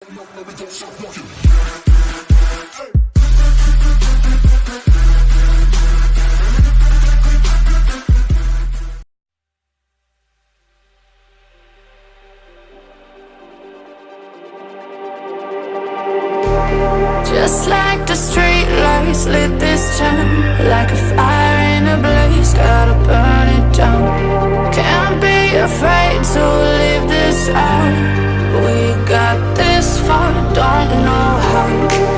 Just like the street lights lit this town, like a fire in a blaze, gotta burn it down. Can't be afraid to leave this out. We got this far, don't know how.